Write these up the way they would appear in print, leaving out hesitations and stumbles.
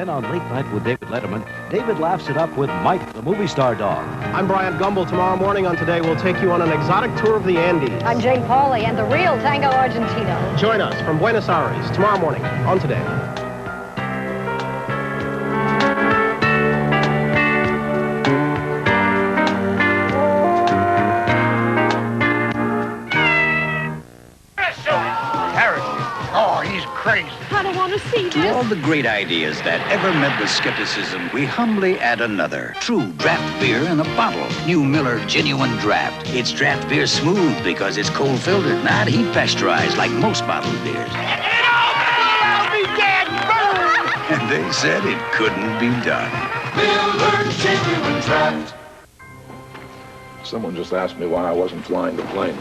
Then on Late Night with David Letterman, David laughs it up with Mike, the movie star dog. I'm Brian Gumble. Tomorrow morning on Today, we'll take you on an exotic tour of the Andes. I'm Jane Pauley and the real Tango Argentino. Join us from Buenos Aires tomorrow morning on Today. Crazy. I don't want to see this. To all the great ideas that ever met with skepticism, we humbly add another. True draft beer in a bottle. New Miller Genuine Draft. It's draft beer smooth because it's cold filtered, not heat pasteurized like most bottled beers. I'll be dead, burn! And they said it couldn't be done. Miller Genuine Draft. Someone just asked me why I wasn't flying the plane.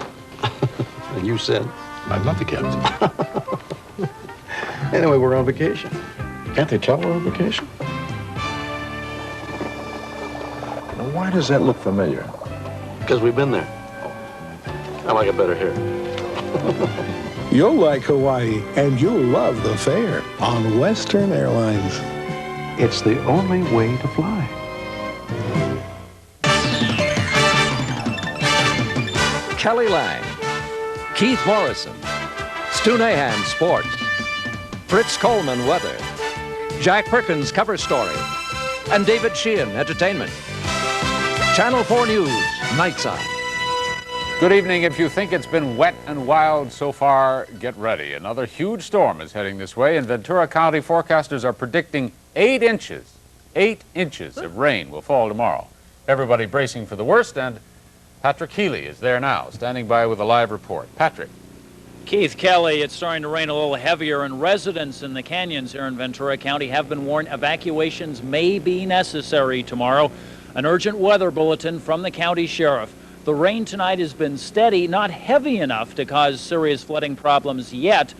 And you said? I'm not the captain. Anyway, we're on vacation. Can't they tell we're on vacation? Now, why does that look familiar? Because we've been there. I like it better here. You'll like Hawaii, and you'll love the fare on Western Airlines. It's the only way to fly. Kelly Lang, Keith Morrison, Stu Nahan Sports, Fritz Coleman Weather, Jack Perkins Cover Story, and David Sheehan Entertainment. Channel 4 News, Nights On. Good evening. If you think it's been wet and wild so far, get ready. Another huge storm is heading this way. In Ventura County, forecasters are predicting 8 inches of rain will fall tomorrow. Everybody bracing for the worst, and Patrick Healy is there now, standing by with a live report. Patrick. Keith, Kelly, it's starting to rain a little heavier, and residents in the canyons here in Ventura County have been warned evacuations may be necessary tomorrow. An urgent weather bulletin from the county sheriff. The rain tonight has been steady, not heavy enough to cause serious flooding problems yet,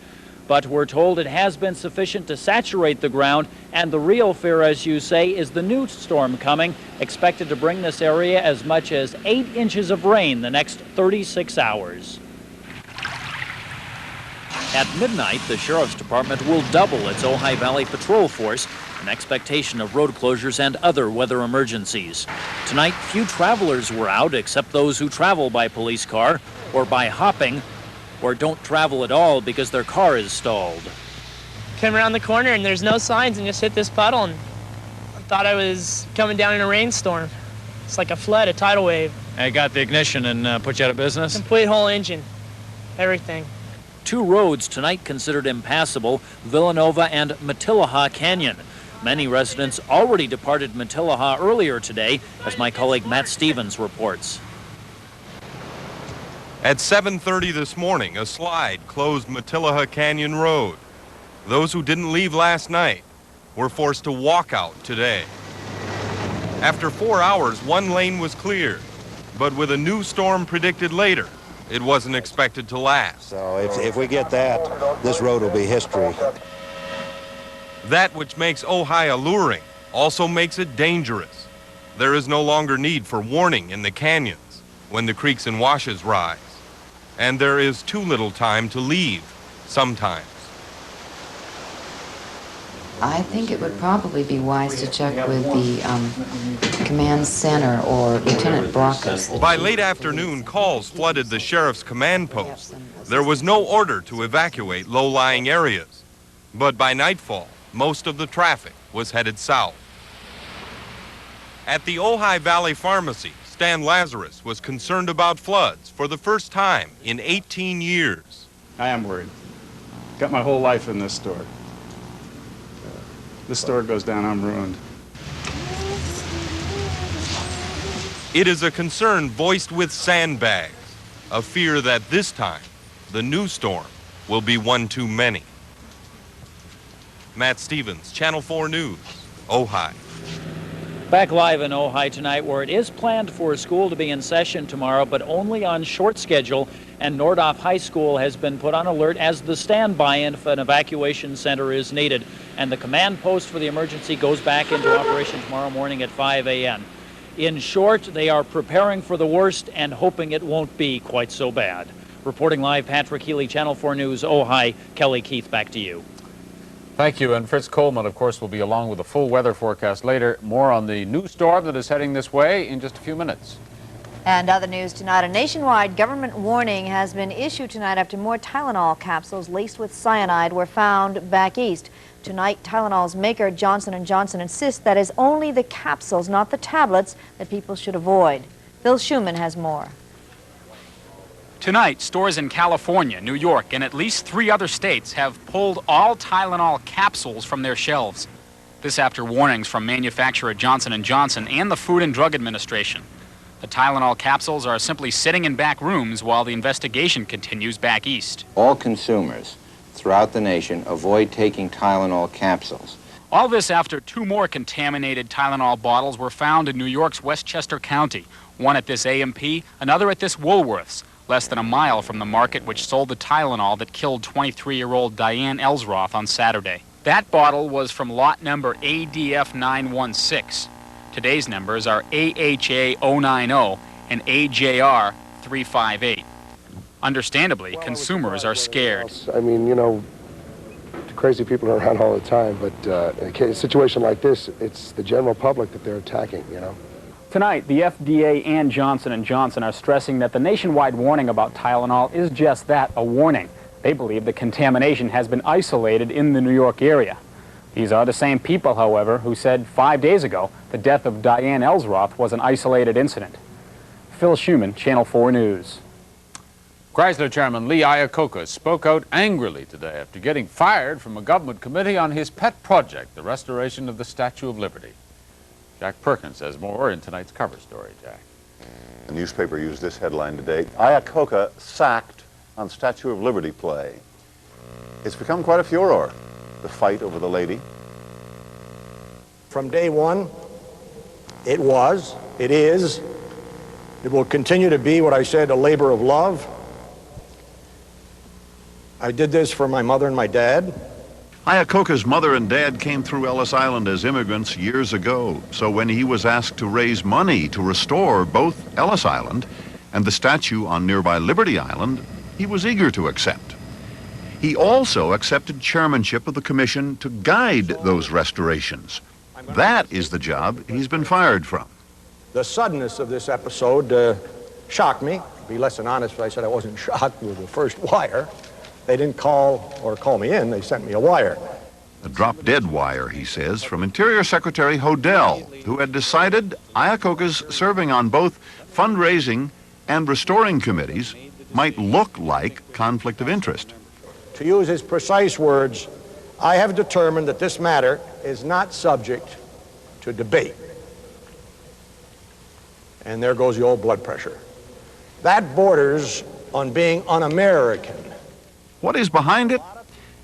but we're told it has been sufficient to saturate the ground, and the real fear, as you say, is the new storm coming, expected to bring this area as much as 8 inches of rain the next 36 hours. At midnight, the Sheriff's Department will double its Ojai Valley patrol force in expectation of road closures and other weather emergencies. Tonight, few travelers were out except those who travel by police car or by hopping or don't travel at all because their car is stalled. Came around the corner and there's no signs and just hit this puddle, and I thought I was coming down in a rainstorm. It's like a flood, a tidal wave. I got the ignition and put you out of business? Complete whole engine, everything. 2 roads tonight considered impassable, Villanova and Matilaha Canyon. Many residents already departed Matilaha earlier today, as my colleague Matt Stevens reports. At 7:30 this morning, a slide closed Matilaha Canyon Road. Those who didn't leave last night were forced to walk out today. After 4 hours, 1 lane was cleared, but with a new storm predicted later, it wasn't expected to last. So if we get that, this road will be history. That which makes Ojai alluring also makes it dangerous. There is no longer need for warning in the canyons when the creeks and washes rise. And there is too little time to leave sometimes. I think it would probably be wise to check with the command center or Lieutenant Brockus. By late afternoon, calls flooded the sheriff's command post. There was no order to evacuate low-lying areas. But by nightfall, most of the traffic was headed south. At the Ojai Valley Pharmacy, Stan Lazarus was concerned about floods for the first time in 18 years. I am worried. Got my whole life in this store. This store goes down, I'm ruined. It is a concern voiced with sandbags, a fear that this time, the new storm will be one too many. Matt Stevens, Channel 4 News, Ojai. Back live in Ojai tonight, where it is planned for school to be in session tomorrow, but only on short schedule, and Nordhoff High School has been put on alert as the standby if an evacuation center is needed. And the command post for the emergency goes back into operation tomorrow morning at 5 a.m. In short, they are preparing for the worst and hoping it won't be quite so bad. Reporting live, Patrick Healy, Channel 4 News, Ojai. Kelly, Keith, back to you. Thank you. And Fritz Coleman, of course, will be along with a full weather forecast later. More on the new storm that is heading this way in just a few minutes. And other news tonight, a nationwide government warning has been issued tonight after more Tylenol capsules laced with cyanide were found back east. Tonight, Tylenol's maker, Johnson & Johnson, insists that it's only the capsules, not the tablets, that people should avoid. Phil Schuman has more. Tonight, stores in California, New York, and at least 3 other states have pulled all Tylenol capsules from their shelves. This after warnings from manufacturer Johnson & Johnson and the Food and Drug Administration. The Tylenol capsules are simply sitting in back rooms while the investigation continues back east. All consumers throughout the nation avoid taking Tylenol capsules. All this after 2 more contaminated Tylenol bottles were found in New York's Westchester County. One at this A&P, another at this Woolworth's, less than a mile from the market which sold the Tylenol that killed 23-year-old Diane Elsroth on Saturday. That bottle was from lot number ADF 916. Today's numbers are AHA 090 and AJR 358. Understandably, consumers are scared. I mean, you know, crazy people are around all the time, but in a situation like this, it's the general public that they're attacking, you know. Tonight, the FDA and Johnson & Johnson are stressing that the nationwide warning about Tylenol is just that, a warning. They believe the contamination has been isolated in the New York area. These are the same people, however, who said 5 days ago the death of Diane Elsroth was an isolated incident. Phil Schuman, Channel 4 News. Chrysler Chairman Lee Iacocca spoke out angrily today after getting fired from a government committee on his pet project, the restoration of the Statue of Liberty. Jack Perkins has more in tonight's cover story, Jack. The newspaper used this headline today: Iacocca sacked on Statue of Liberty play. It's become quite a furor, the fight over the lady. From day one, it was, it is, it will continue to be what I said, a labor of love. I did this for my mother and my dad. Iacocca's mother and dad came through Ellis Island as immigrants years ago, so when he was asked to raise money to restore both Ellis Island and the statue on nearby Liberty Island, he was eager to accept. He also accepted chairmanship of the commission to guide those restorations. That is the job he's been fired from. The suddenness of this episode shocked me. To be less than honest, I said I wasn't shocked with the first wire. They didn't call me in, they sent me a wire. A drop-dead wire, he says, from Interior Secretary Hodel, who had decided Iacocca's serving on both fundraising and restoring committees might look like conflict of interest. To use his precise words, I have determined that this matter is not subject to debate. And there goes the old blood pressure. That borders on being un-American. What is behind it?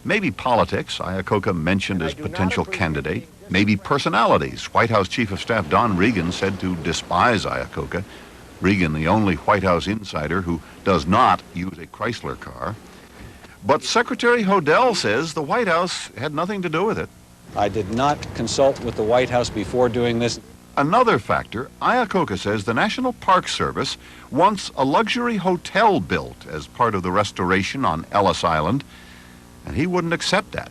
Maybe politics, Iacocca mentioned as potential candidate. Maybe personalities. White House Chief of Staff Don Regan said to despise Iacocca. Regan, the only White House insider who does not use a Chrysler car. But Secretary Hodel says the White House had nothing to do with it. I did not consult with the White House before doing this. Another factor, Iacocca says the National Park Service wants a luxury hotel built as part of the restoration on Ellis Island, and he wouldn't accept that.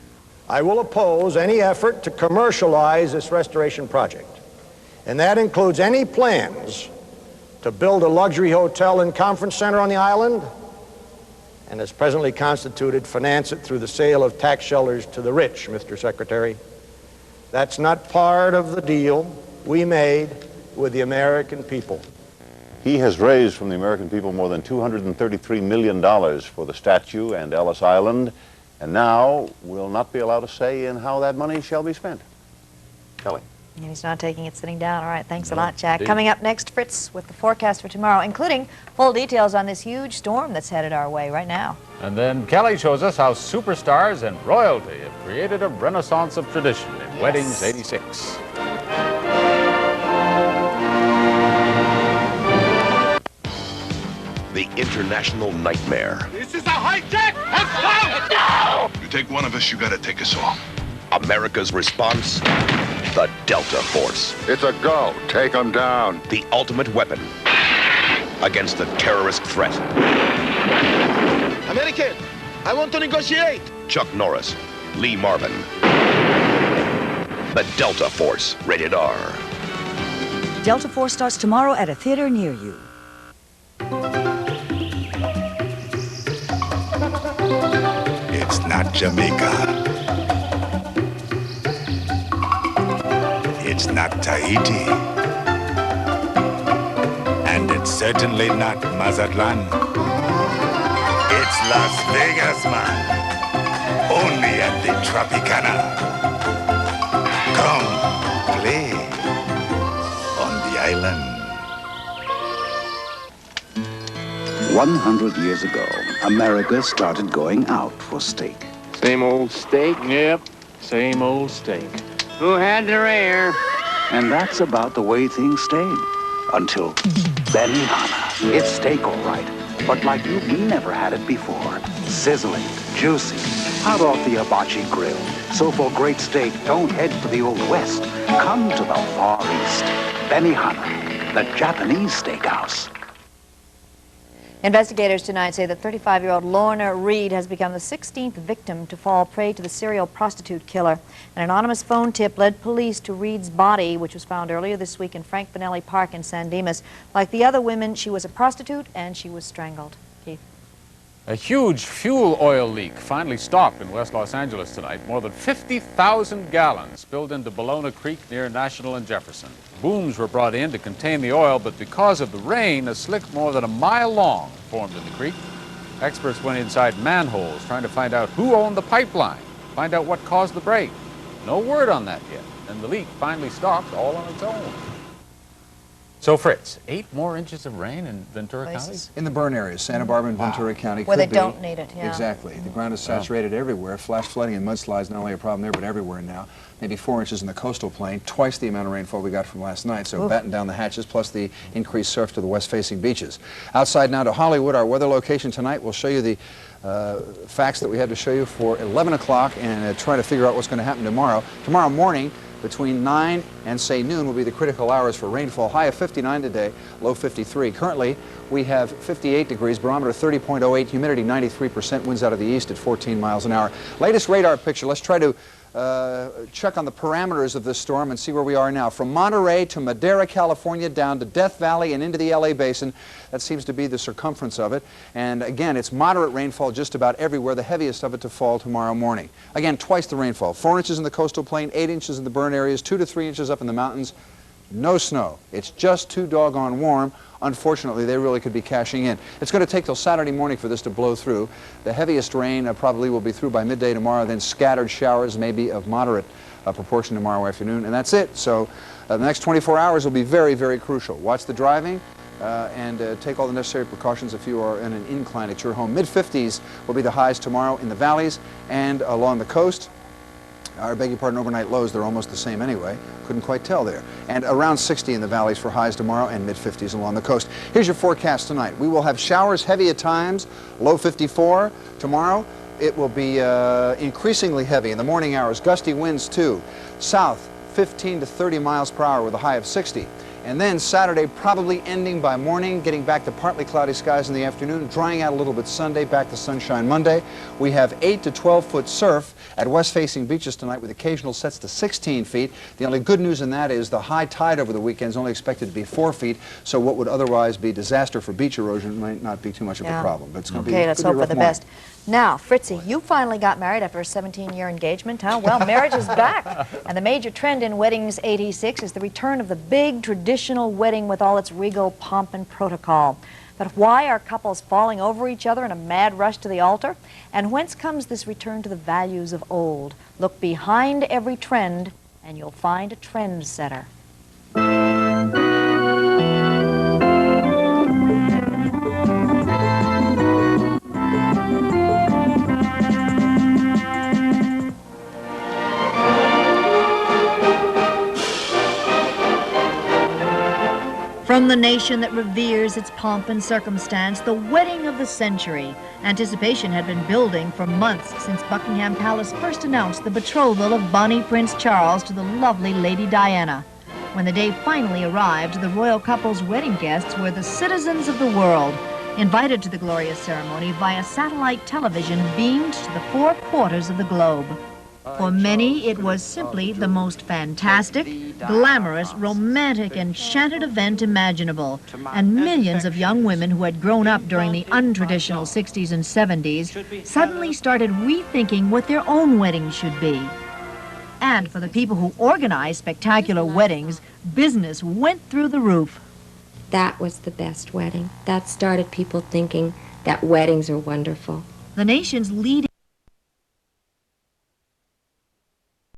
I will oppose any effort to commercialize this restoration project, and that includes any plans to build a luxury hotel and conference center on the island, and as presently constituted, finance it through the sale of tax shelters to the rich, Mr. Secretary. That's not part of the deal we made with the American people. He has raised from the American people more than $233 million for the statue and Ellis Island, and now will not be allowed a say in how that money shall be spent. Kelly. And he's not taking it sitting down. All right, thanks a lot, Jack. Coming up next, Fritz, with the forecast for tomorrow, including full details on this huge storm that's headed our way right now. And then Kelly shows us how superstars and royalty have created a renaissance of tradition in Weddings 86. The international nightmare. This is a hijack! Let's go! No! You take one of us, you gotta take us all. America's response, the Delta Force. It's a go. Take them down. The ultimate weapon against the terrorist threat. American, I want to negotiate. Chuck Norris, Lee Marvin, The Delta Force, rated R. Delta Force starts tomorrow at a theater near you. It's not Jamaica. It's not Tahiti. And it's certainly not Mazatlan. It's Las Vegas, man. Only at the Tropicana. Come, play on the island. 100 years ago, America started going out for steak. Same old steak? Yep, same old steak. Who had the rare? And that's about the way things stayed. Until Benihana. It's steak, all right, but like you've never had it before. Sizzling, juicy, hot off the hibachi grill. So for great steak, don't head for the Old West. Come to the Far East. Benihana, the Japanese steakhouse. Investigators tonight say that 35-year-old Lorna Reed has become the 16th victim to fall prey to the serial prostitute killer. An anonymous phone tip led police to Reed's body, which was found earlier this week in Frank Benelli Park in San Dimas. Like the other women, she was a prostitute and she was strangled. Keith. A huge fuel oil leak finally stopped in West Los Angeles tonight. More than 50,000 gallons spilled into Bologna Creek near National and Jefferson. Booms were brought in to contain the oil, but because of the rain, a slick more than a mile long formed in the creek. Experts went inside manholes trying to find out who owned the pipeline, find out what caused the break. No word on that yet, and the leak finally stopped all on its own. So, Fritz, 8 more inches of rain in Ventura County? In the burn areas, Santa Barbara and Ventura County Where could they don't need it, yeah. Exactly. The ground is saturated everywhere. Flash flooding and mudslides not only a problem there, but everywhere now. Maybe 4 inches in the coastal plain, twice the amount of rainfall we got from last night. So batten down the hatches, plus the increased surf to the west-facing beaches. Outside now to Hollywood, our weather location tonight. We'll show you the facts that we had to show you for 11 o'clock and try to figure out what's going to happen tomorrow. Tomorrow morning, between 9 and, say, noon will be the critical hours for rainfall. High of 59 today, low 53. Currently, we have 58 degrees, barometer 30.08, humidity 93%, winds out of the east at 14 miles an hour. Latest radar picture. Let's try to check on the parameters of this storm and see where we are now. From Monterey to Madera, California, down to Death Valley and into the LA Basin. That seems to be the circumference of it. And again, it's moderate rainfall just about everywhere, the heaviest of it to fall tomorrow morning. Again, twice the rainfall. 4 inches in the coastal plain, 8 inches in the burn areas, 2 to 3 inches up in the mountains. No snow. It's just too doggone warm. Unfortunately, they really could be cashing in. It's going to take till Saturday morning for this to blow through. The heaviest rain probably will be through by midday tomorrow, then scattered showers, maybe of moderate proportion tomorrow afternoon, and that's it. So the next 24 hours will be very, very crucial. Watch the driving and take all the necessary precautions if you are in an incline at your home. Mid-50s will be the highs tomorrow in the valleys and along the coast. I beg your pardon, overnight lows, they're almost the same anyway. Couldn't quite tell there. And around 60 in the valleys for highs tomorrow and mid-50s along the coast. Here's your forecast tonight. We will have showers heavy at times, low 54. Tomorrow, it will be increasingly heavy in the morning hours. Gusty winds, too. South, 15 to 30 miles per hour with a high of 60. And then Saturday probably ending by morning, getting back to partly cloudy skies in the afternoon, drying out a little bit Sunday, back to sunshine Monday. We have 8 to 12-foot surf at west-facing beaches tonight with occasional sets to 16 feet. The only good news in that is the high tide over the weekend is only expected to be 4 feet, so what would otherwise be disaster for beach erosion might not be too much of a problem. But it's going to be let's hope for the best. Now, Fritzy, you finally got married after a 17-year engagement, huh? Well, marriage is back. And the major trend in Weddings 86 is the return of the big traditional wedding with all its regal pomp and protocol. But why are couples falling over each other in a mad rush to the altar? And whence comes this return to the values of old? Look behind every trend, and you'll find a trendsetter. From the nation that reveres its pomp and circumstance, the wedding of the century. Anticipation had been building for months since Buckingham Palace first announced the betrothal of Bonnie Prince Charles to the lovely Lady Diana. When the day finally arrived, the royal couple's wedding guests were the citizens of the world, invited to the glorious ceremony via satellite television beamed to the 4 quarters of the globe. For many, it was simply the most fantastic, glamorous, romantic, enchanted event imaginable. And millions of young women who had grown up during the untraditional 60s and 70s suddenly started rethinking what their own weddings should be. And for the people who organized spectacular weddings, business went through the roof. That was the best wedding. That started people thinking that weddings are wonderful. The nation's leading